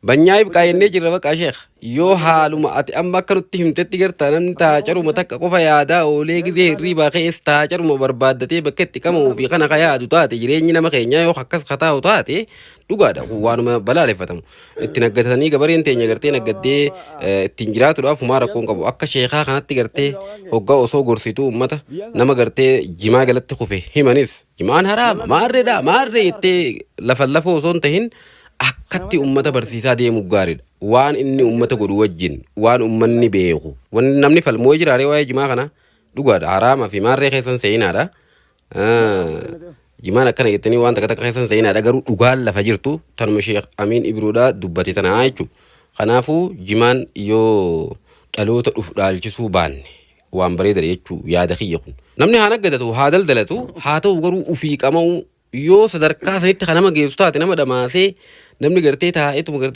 Banyaayib qaayennee jirra baqa sheekh yoo haaluma ati amma akka nutti himtetti gartaa namni taacaruma takka qofa yaadaa oolee gizee hirriibaa ka'ees taacaruma barbaaddatee bakka itti qamuu fi kana ka yaadu taate jireenyi nama keenyaa yoo akkas kataa'u taate dhugaadha waanuma balaaleffatamu itti naggatanii gabareen teenya gartee naggaddee ittiin jiraatuudhaaf humaa rakkoon qabu akka sheekaa kanatti gartee hoggaa osoo gorsituu ummata nama gartee jimaa galatti kufe himanis jimaan haraama maarreedha maarree jettee lafa lafa osoo hin tahin akkatti ummata barsiisaa deemu gaariidha waan inni ummata godhu wajjin waan ummanni beeku wanni namni falmoo jiraare waa'ee jimaa kana dhugaadha haraama fi maarree keessan seenaadha jimaan akkana jettanii waan takka takka keessan seenaadha garuu dhugaan lafa jirtu tanuma Sheekh Amiin Ibroodhaa dubbate tanaa jechuudha kanaafuu jimaan yoo dhaloota dhufu dhaalchisuu baanne waan bareeda jechuu yaada kiyya kun namni haa naggadatu haa daldalatu haa ta'u garuu ufii qama'u yoo sadarkaa sanitti kanama geessu taate nama dhamaasee namni gartee taa'eetuma gartee